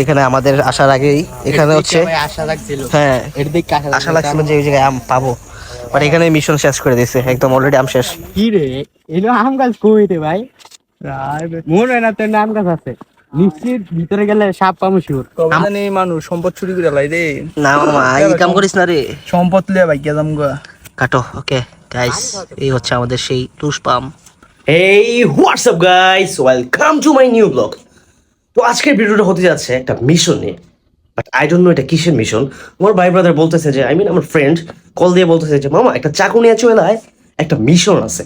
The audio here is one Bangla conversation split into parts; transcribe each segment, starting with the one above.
এখানে আমাদের আসার আগেই এখানে হচ্ছে হ্যাঁ আশা লাগছিল যে এই জায়গায় আম পাবো, বাট এখানে মিশন শেষ করে দিয়েছে একদম, অলরেডি আম শেষ। কি রে এলো আম গাছ কই রে ভাই? মনে হয় না তোর আম গাছ আছে নিশ্চিত, ভিতরে গেলে সাপ পাবো শিওর। জানি মানুষ সম্পদ চুরি করে লাই রে। না মামা এই কাম করিস না রে, সম্পদ লিয়ে ভাই গেলাম গা। কাটো। ওকে গাইস, এই হচ্ছে আমাদের সেই টুসপাম। এই WhatsApp guys, welcome to my new blog. তো আজকের ভিডিওটা হতে যাচ্ছে একটা মিশন নিয়ে, বাট আই ডোন্ট নো এটা কিসের মিশন। আমার ভাই ব্রাদার বলতেছে যে, আমার ফ্রেন্ড কল দিয়ে বলতেছে যে মামা একটা চাকু নিয়ে চলে আয়, একটা মিশন আছে,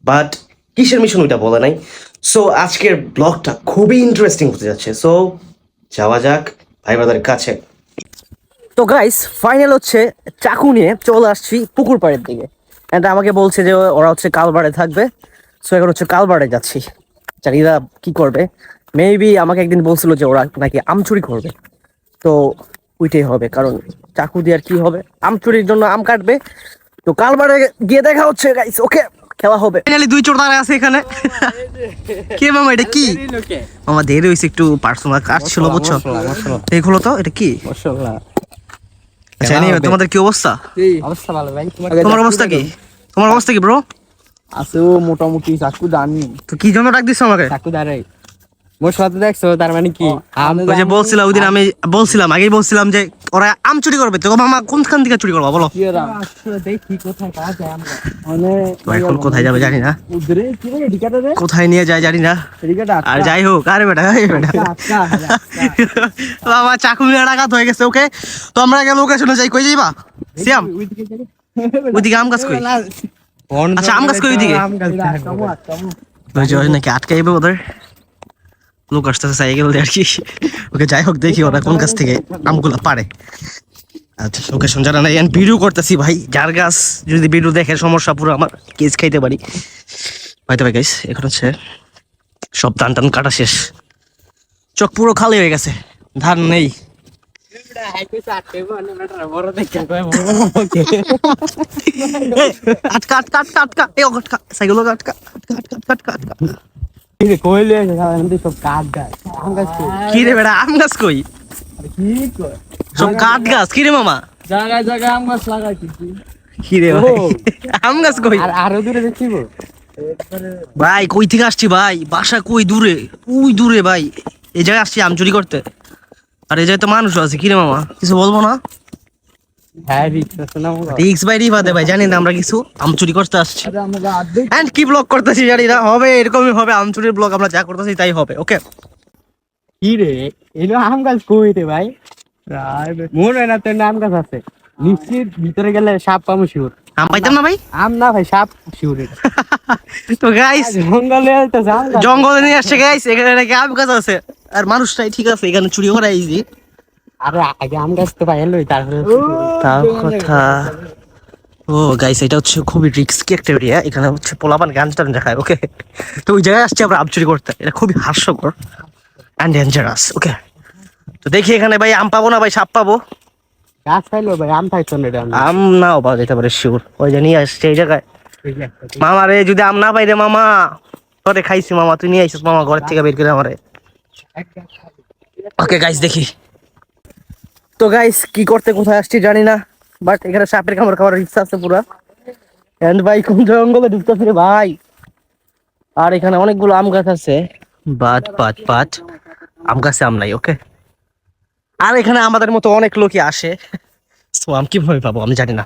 বাট কিসের মিশন ওইটা বলে নাই। সো আজকের ব্লগটা খুবই ইন্টারেস্টিং হতে যাচ্ছে, সো যাওয়া যাক ভাই ব্রাদারের কাছে। তো গাইস ফাইনাল হচ্ছে চাকু নিয়ে চলে আসছি পুকুর পাড়ের দিকে, এন্ড আমাকে বলছে যে ওরা হচ্ছে কালবাড়ে থাকবে। সো এখন হচ্ছে কালবাড়ে যাচ্ছি, জানিরা কি করবে। মেবি আমাকে একদিন বলছিল যে ওরা নাকি আম চুরি করবে, তো ওইটাই হবে, কারণ চাকু দিয়ে আর কি হবে, আম চুরির জন্য আম কাটবে। তো কালবাড়ে গিয়ে দেখা হচ্ছে গাইস, ওকে খেলা হবে। ফাইনালি দুই চোর দাঁড়ায় আছে এখানে। কে মামা এটা কি? মামা দেরি হইছে, একটু পার্সোনাল কাজ ছিল বুঝছো। এই হলো তো, এটা কি? আচ্ছা anyway, তোমাদের কি অবস্থা? অবস্থা ভালো ভাই, তোমার অবস্থা কি? তোমার অবস্থা কি ব্রো? আছে ও মোটামুটি চাকু দানি। তো কি জন্য ডাক দিছো আমাকে? চাকু দাঁড়াই মোর সাথে দেখছো, তার মানে কি ওই যে বলছিলাম ওই দিন, আমি বলছিলাম আগেই বলছিলাম যে ওরা আম চুরি করবে, তো মামা কোনখান থেকে চুরি করবা বলো? দেখি কোথায় কাজ যায় আমরা তো এখন কোথায় যাবে জানি না, উদরে কি রে এদিকাটা রে কোথায় নিয়ে যায় জানি না। এদিকাটা আর যাই হোক, আরে বেটা বাবা চাকু নিয়ে ডাকাত হয়ে গেছে। ওকে, তো আমরা গেল লোকেশনে যাই। কই যাইবা সিয়াম? ওইদিকে আম গাছ কই? আচ্ছা আম গাছ কই ওইদিকে? ওই যে নাকি আটকাইবে ওদের লোক আসতেছে সাইকেল দিয়ে আর কি। ওকে যাই হোক, দেখি ওরা কোন গাছ থেকে আমগুলো পারে। আচ্ছা লোকেশন জানা নাই, ভিডিও করতেছি ভাই, যার গাছ যদি ভিডিও দেখে সমস্যা, পুরো আমার কেস খাইতে পারি। হয়তো ভাই গাইস, এখন হচ্ছে সব ধান টান কাটা শেষ, চোখ পুরো খালি হয়ে গেছে, ধান নেই। আটকা আটকা আটকা আটকা, এ আটকা সাইকেল আটকা আটকা আটকা আটকা আটকা। কইলে সব কাজ গাছ আম গাছ কি রে বেটা, আম গাছ কই? সব কাঠ গাছ। কি রে মামা? জায়গায় জায়গায় আম গাছ লাগাইছি। কি রে ভাই, আম গাছ কই? আর আরো দূরে দেখিব ভাই কই থেকে আসছি ভাই, বাসা কই দূরে, ওই দূরে ভাই। এই জায়গায় আসছি আম চুরি করতে, আর এই জায়গায় তো মানুষ আছে। কি রে মামা কিছু বলবো না? হ্যাঁ রিক্স আছে না রিক্স বাই রিফাতে ভাই, জানি না আমরা কিছু আম চুরি করতে আসছি। এন্ড কি ব্লগ করতেছি জানি না, হবে এরকমই হবে, আম চুরির ব্লগ আমরা যা করতেছি তাই হবে। ওকে কি রে এলো আম গাছ কই রে ভাই? মনে হয় না তোর আম গাছ আছে নিশ্চিত, ভিতরে গেলে সাপ পাবো শিওর। আম পাইতাম না ভাই, আম না ভাই সাপ শিওর। তো গাইস জঙ্গলে জঙ্গলে নিয়ে আসছে গাইস, এখানে নাকি আম গাছ আছে, আর মানুষটাই ঠিক আছে এখানে চুরি করা ইজি। আরে আগে আম গাছ তো পাইলো, তারপরে তাও কথা। ও গাইস এটা হচ্ছে খুবই রিস্কি একটা এরিয়া, এখানে হচ্ছে পোলাপান গাঞ্জা টাঞ্জা খায়। ওকে, তো ওই জায়গায় আসছি আমরা আম চুরি করতে, এটা খুবই হাস্যকর অ্যান্ড ডেঞ্জারাস। ওকে, তো দেখি এখানে ভাই আম পাবো না ভাই, সাপ পাবো। গাছ পাইলো ভাই, আম পাইতো না এটা। আম নাও পাওয়া যেতে পারে শিওর, ওই যে নিয়ে আসছে এই জায়গায়। মামা রে যদি আম না পাই রে মামা, তোরে খাইছি মামা, তুই নিয়ে আইছিস মামা ঘরের থেকে বের করে আমারে। ওকে গাইস দেখি। তো গাইস কি করতে কোথায় আসছি জানি না, বাট এখানে সাপের কামড় খাওয়ার ইচ্ছা আছে পুরা। এন্ড ভাই কোন জঙ্গলে ঢুকতেছি রে ভাই, আর এখানে অনেকগুলো আম গাছ আছে, বাট আম গাছে আম নাই। ওকে, আর এখানে আমাদের মতো অনেক লোকই আসে, তো আম কিভাবে পাবো আমি জানি না।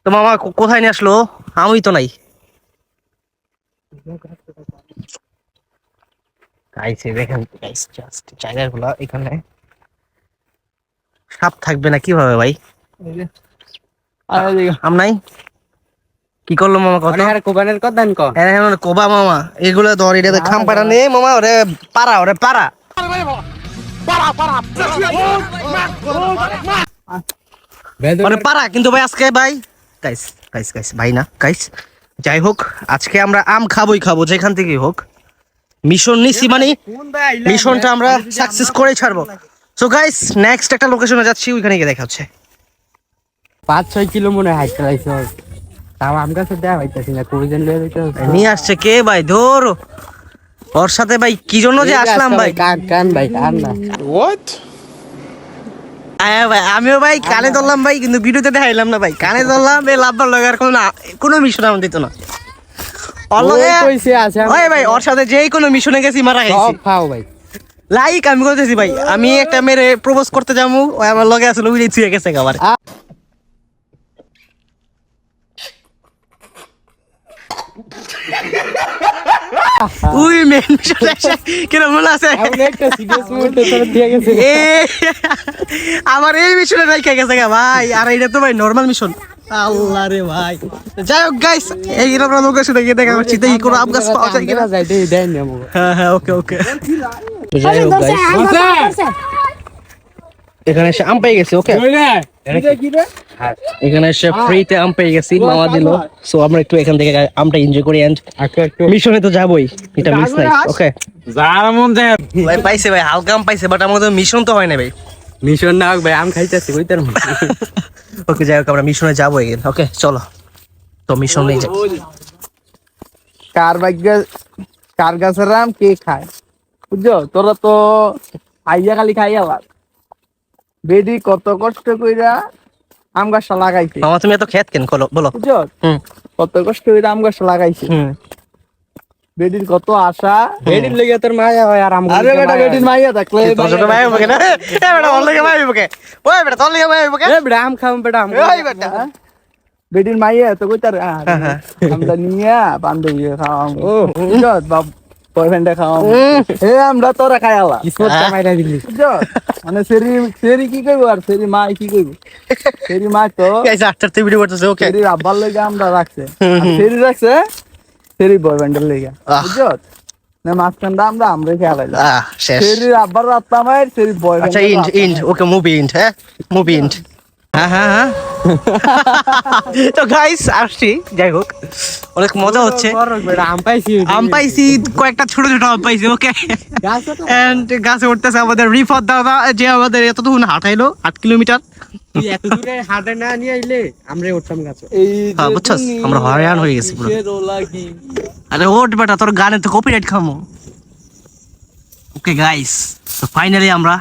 তো মামা কোথায় নিয়ে আসলো? আমি তো নাই। গাইস দেখেন গাইস, জাস্ট জায়গাগুলো, এখানে সাপ থাকবে না কিভাবে ভাই? আম নাই, কি করলো মামা? কত কোবানের কথা ক কোবা মামা, এগুলো ধর, এটা খাম পাড়া নেই মামা, ওরে পাড়া, ওরে পাড়া। মানে পাড়া কিন্তু ভাই আজকে ভাই গাইস গাইস গাইস ভাই না গাইস, যাই হোক আজকে আমরা আম খাবোই খাবো যেখান থেকেই হোক। মিশন নিছি মানে মিশনটা আমরা সাকসেস করেই ছাড়বো। সো গাইস নেক্সট একটা লোকেশনে যাচ্ছি, ওইখানে গিয়ে দেখা হচ্ছে। 5-6 কিলো মনে হাইট চালাইছে, তাও আম গাছে দেওয়া হইতাছি না, কুড়িজন লয়ে যাইতে নিয়ে আসছে কে ভাই? ধরো ওর সাথে ভাই কি জন্য যে আসলাম ভাই, কান ভাই কান না ভাই আমিও ভাই কানে ধরলাম ভাই, কিন্তু ভিডিওতে দেখাইলাম না ভাই। কানে ধরলাম এই লাভবার লাগার কোনো মিশন আমার দিত না। ওর লগে কইছে আছে ওই ভাই ওর সাথে যেই কোনো মিশনে গেছি মারা খাইছি। সব খাও ভাই। লাইক আমি করতেছি ভাই, আমি একটা মেরে প্রপোজ করতে যাবো, ওই আমার লগে আসলে উড়ে ছুঁয়ে গেছে আবার। উই মেন মিশন এসে কিরকম মনে আছে? এমন একটা সিরিয়াস মুহূর্তে তোর দিয়ে গেছে। এ আমার এই মিশনে রাইখা গেছে গা ভাই, আর এটা তো ভাই নরমাল মিশন। আল্লাহ রে ভাই, যাই হোক গাইস, এই এরকম লোকের সাথে গিয়ে দেখা হচ্ছে দেখি কোনো আম গাছ পাওয়া যায় কিনা। যাই দেই দেন না মো। হ্যাঁ হ্যাঁ ওকে ওকে। যাই হোক গাইস, এখানে এসে আম পেয়ে গেছি। ওকে, এখানে এসে ফ্রিতে আম পেয়ে গেছি, মামা দিল। সো আমরা একটু এখান থেকে আমটা এনজয় করি, এন্ড মিশনে তো যাবোই, এটা মিস নাই। ওকে, যার মন যায় ভাই পাইছে ভাই, হালকা আম পাইছে, বাট আমাদের মিশন তো হয় না ভাই। মিশন না হোক ভাই, আম খাইতেছি কইতার। ওকে যাই হোক, আমরা মিশনে যাবো এগেন। ওকে চলো, তো মিশনে যাই। কার ভাগ্য কার গাছের আম কে খায় বুঝছো? তোরা তো আইয়া খালি খাইয়া লাগ। বেডি কত কষ্ট কইরা আম গাছটা লাগাইছে মামা তুমি এত খেত কেন বলো? বুঝছো? হুম কত কষ্ট কইরা আম গাছটা লাগাইছে। হুম। বেডির কত আশা। এডির লাগি তোর মায়া হয় আর আম। আরে বেটা বেডির মাইয়া থাকলে তোর ছোট ভাই হবে না? এ বেটা ওর লাগে ভাই হবে কে? ওই বেটা তোর লাগে ভাই হবে কে? এ বেটা আম খাম বেটা আম। ওই বেটা বেডির মাইয়া তো কইতার আমরা নিয়া বান্ধবী খাওয়াম। ও বুঝছো? বাপ বয়ফ্রেন্ডে খাওয়াম। এ আমরা তোরা খাইয়ালা কিসমত কামাইরা দিলি। বুঝছো? মানে সেরি কি কইব আর সেরি মা কি কইব? সেরি মা তো গাইস আফটার ভিডিও করতেছে। ওকে, সেরি আব্বার লইগা আমরা রাখছে, আর সেরি রাখছে সেরি বয়ফ্রেন্ডের লইগা। বুঝছো? না মাঝখানটা আমরা খেয়ালাইলাম। শেষ। সেরি আব্বার রাখতাম আর সেরি আচ্ছা বয়ফ্রেন্ড। ইন্ড ওকে, মুভি ইন্ড। হ্যাঁ মুভি ইন্ড। হ্যাঁ হ্যাঁ হ্যাঁ। তো গাইস আসছি, যাই হোক অনেক মজা হচ্ছে। বেটা আম পাইছি। আম পাইছি, কয়েকটা ছোট ছোট আম পাইছি। ওকে, এন্ড গাছে উঠতেছে আমাদের রিফাত দাদা, যে আমাদের এতটুকু হাঁটাইলো 8 কিলোমিটার। তুই এত দূরে হাঁটে না নিয়ে আইলে আমরা উঠতাম গাছে। হ্যাঁ, বুঝছস? আমরা হয়রান হয়ে গেছি পুরো। আরে ওঠ বেটা, তোর গানে তো কপিরাইট খামো। ওকে গাইস, তো ফাইনালি আমরা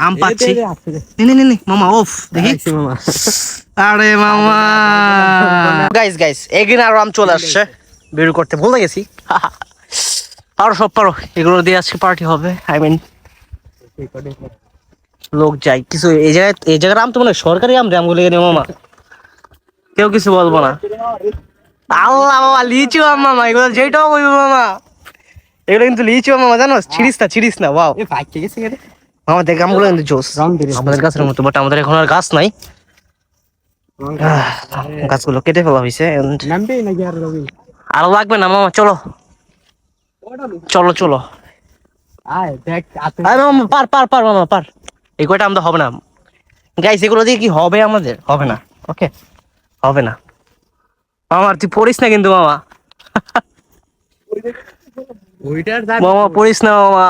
আম পাচ্ছি। নে মামা ওফ দেখি। মামা আরে মামা গাইস গাইস এগিন আর আম চলে আসছে, বের করতে ভুলে গেছি। আর সব পারো, এগুলো দিয়ে আজকে পার্টি হবে। আই মিন লোক যাই কিছু এই জায়গার আম তো মনে হয় সরকারি আম রে, আমগুলো নিয়ে মামা কেউ কিছু বলবো না। আল্লাহ মামা লিচু আম মামা, এগুলো যেটাও বলবো মামা, এগুলো কিন্তু লিচু আম মামা, জানো? ছিড়িস না ওয়াও এ ভাই কে গেছে রে? মামা দেখ আমগুলো কিন্তু জোস আমাদের গাছের মতো, বাট আমাদের এখন আর গাছ নাই। গাছগুলো কেটে ফেলা হয়েছে। নামবে নাকি আর রবি? আরো লাগবে না মামা, চলো চলো চলো। আয় দেখ আরে মামা পার মামা পার, এই কয়টা আমাদের হবে না গাইস, এগুলো দিয়ে কি হবে? আমাদের হবে না। ওকে হবে না মামা, তুই পড়িস না কিন্তু মামা। ওইটার মামা পড়িস না মামা।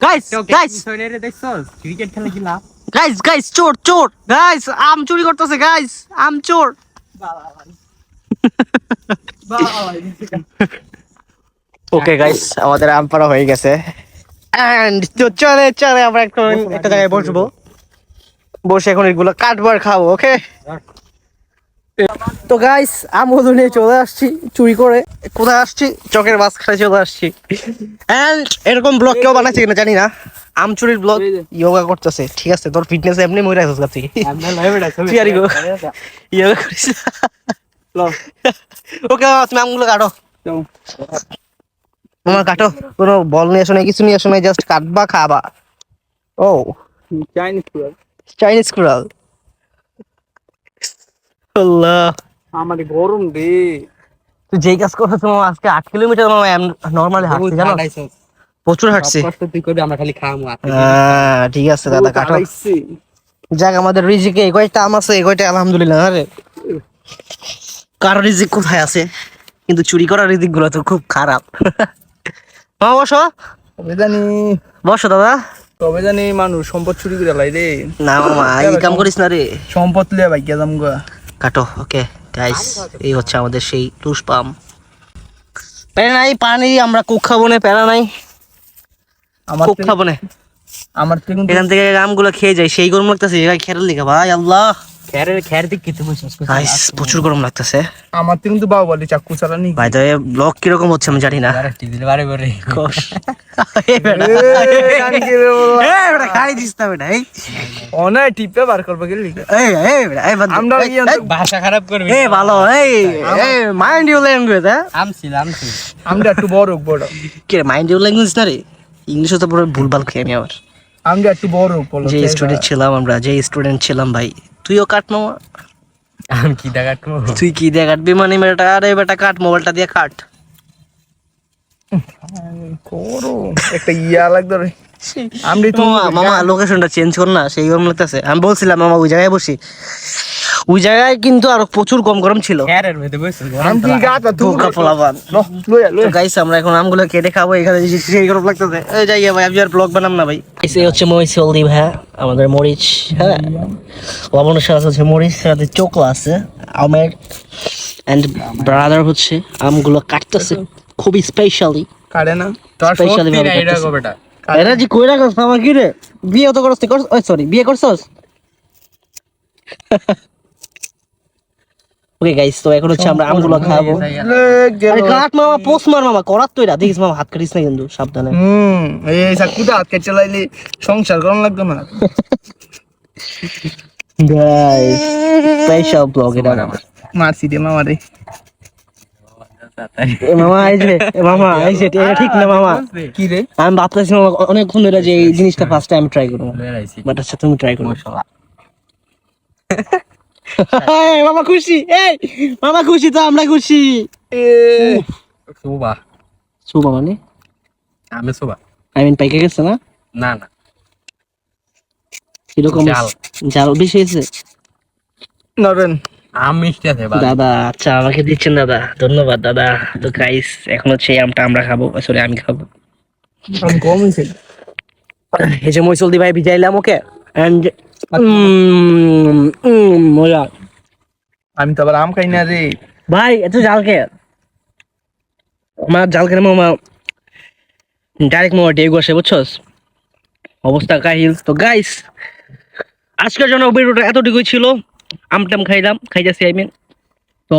গাইস সোনেরে দেখছস ক্রিকেট খেলা কি লাভ? গাইস চোর গাইস, আম চুরি করতেছে গাইস, আম চোর। ওকে গাইস, আমাদের আম পাড়া হয়ে গেছে, এন্ড তো চলে আমরা একটা জায়গায় বসবো, বসে এখন এগুলো কাটবো আর খাবো। ওকে তো গাইস, আম ওজন নিয়ে চলে আসছি চুরি করে। কোথায় আসছি? চকের মাঝখানে চলে আসছি। এন্ড এরকম ব্লগ কেউ বানাচ্ছে কিনা জানি না, আম চুরির ব্লগ। যোগা করতেছে, ঠিক আছে? তোর ফিটনেস এমনি মরে আসছিস কাছে, তুই আর যোগা করিস। ওকে তুমি আমগুলো কাটো মামা, কাটো। কোনো বল নিয়ে আসো না, কিছু নিয়ে আসো না, জাস্ট কাটবা খাবা। ও চাইনিজ কুড়াল। আল্লাহ আমার গরম রে। তুই যেই কাজ করছো মামা, আজকে 8 কিলোমিটার মামা নরমালি হাঁটছি, জানো? প্রচুর হাঁটছি। কষ্ট তুই করবি, আমরা খালি খামু। ঠিক আছে দাদা, কাটো। যাক, আমাদের রিজিকে এই কয়টা আম আছে, এই কয়টা আলহামদুলিল্লাহ। আরে কার রিজিক কোথায় আছে, কিন্তু চুরি করার রিজিক গুলো তো খুব খারাপ। মামা বসো বসো দাদা। তবে জানি মানুষ সম্পদ চুরি করে লাই রে। না মামা, এই কাম করিস না রে। সম্পদ লিয়া ভাগ্য যাম গা। কাটো। ওকে গাইস, এই হচ্ছে আমাদের সেই তুষপাম। প্যারা নাই, পানি আমরা কুক খাবো না, প্যারা নাই। আমার খুব খাবো না আমার থেকে কিন্তু এখান থেকে আমগুলো খেয়ে যাই সেই গরম লাগতেছে খেয়াল লিখা ভাই আল্লাহ খের দিক কিছু বুঝছিস গাইস প্রচুর গরম লাগতেছে আমার থেকে কিন্তু বাহুবলী চাকু ছাড়া নেই ভাই তো ব্লগ কিরকম হচ্ছে আমি জানি না বারে বারে কস। এই বেটা। এই বেটা, খাই দিস না বেটা, এই। অনেক টিপে বার করবে গেলি এই বেটা, এই বাদ দে। আমরা এই, গিয়ে এই, ভাষা খারাপ করবি এই ভালো, এই মাইন্ড ইউর ল্যাঙ্গুয়েজ, হ্যাঁ? আমছিল আমরা একটু বড় বড় কে মাইন্ড ইউর ল্যাঙ্গুয়েজ না রে? ইংলিশে তো পুরো ভুলভাল খেয়ে আমি আবার। আমরা একটু বড় বলো যে স্টুডেন্ট ছিলাম আমরা, যে স্টুডেন্ট ছিলাম ভাই, তুইও কাট মামা। আমি কি দেখা কাটবো তুই কি দিয়ে কাটবি মানে বেটা? আরে বেটা কাট, মোবাইলটা দিয়ে কাট। করো একটা ইয়া লাগতো রে আমি তো মামা লোকেশনটা চেঞ্জ কর না, সেই গরম লাগতেছে। আমি বলছিলাম মামা ওই জায়গায় বসি, ওই জায়গায় কিন্তু আরো প্রচুর কম গরম ছিল। খেরের মধ্যে বসে আমি কি গাতা তুই বোকা পোলাপান। লয়া লয়া গাইস আমরা এখন আমগুলো কেটে খাবো, এখানে যে সেই গরম লাগতেছে। এই যাই ভাই, আমি আর ব্লগ বানাম না ভাই। এই হচ্ছে মরিচ হলদি ভাই, আমাদের মরিচ, হ্যাঁ লবণের সাথে হচ্ছে মরিচ, সাথে চোকলা আছে আমের, এন্ড ব্রাদার হচ্ছে আমগুলো কাটতেছে খুবই স্পেশালি। কাটে না তোর স্পেশালি ভাবে এটা কাটতেছে। গোবেটা এরা যে কই রাখছ আমার কি রে? বিয়ে তো করছিস? ওই সরি, বিয়ে করছস? ওকে গাইস, তো এখন হচ্ছে আমরা আমগুলো খাবো। আরে কাট মামা, পোস মার মামা, করাত তো এটা দেখিস মামা, হাত কাটিস না কিন্তু, সাবধানে। এই চাকুটা হাত কেটে চালাইলে সংসার করার লাগতো না গাইস স্পেশাল ব্লগ এটা। মারছি রে মামা রে এ মামা এই যে, এ মামা এই যে, এটা ঠিক না মামা। কি রে আমি ভাবতেছি মামা অনেকক্ষণ ধরে যে এই জিনিসটা ফার্স্ট টাইম ট্রাই করবো, বাট আচ্ছা তুমি ট্রাই করো। এই মামা খুশি, এই মামা খুশি তো আমরা খুশি। শোভা সুবা মানে আমি শোভা আই মিন পাইকে গেছে না? না না এরকম জাল। জাল বেশি হয়েছে নরেন আম মিষ্টি আছে দাদা। আচ্ছা আমাকে দিচ্ছেন দাদা, ধন্যবাদ দাদা। তো গাইস এখন হচ্ছে এই আমটা আমরা খাবো, সরি আমি খাবো। আমি কম হইছে এই যে মইসলদি ভাই ভিজাইলাম ওকে, এন্ড মজা। আমি তো আবার আম খাই না রে ভাই এত জাল কে? আমার জাল কেন মামা, ডাইরেক্ট মামা ডেগ বসে, বুঝছস অবস্থা কাহিল। তো গাইস আজকের জন্য ভিডিওটা এতটুকুই ছিল। আমটাম খাইলাম, খাইতেছি আই মিন। তো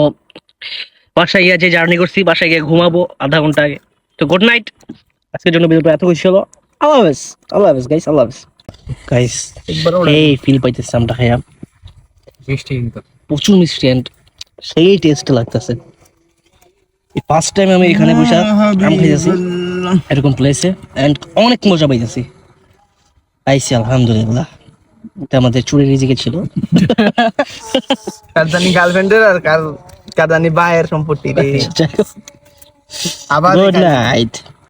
বাসায় গিয়ে যে জার্নি করছি, বাসায় গিয়ে ঘুমাবো আধা ঘন্টা আগে। তো গুড নাইট, আজকের জন্য ভিডিওটা এতটুকুই ছিল। আল্লাহ হাফেজ, আল্লাহ হাফেজ গাইস, আল্লাহ হাফেজ গাইস। এই ফিল পাইতেছি আমটা খাইয়া, মিষ্টি কিন্তু প্রচুর মিষ্টি এন্ড সেই টেস্ট লাগতেছে। এই ফার্স্ট টাইম আমি এখানে বসে আম খাইতেছি এরকম প্লেসে, এন্ড অনেক মজা পাইতেছি। পাইছি আলহামদুলিল্লাহ। এটা আমাদের চুরি রিজিকে ছিল। কার জানি গার্লফ্রেন্ডের আর কার জানি ভাইয়ের সম্পত্তি রে আবার গুড নাইট।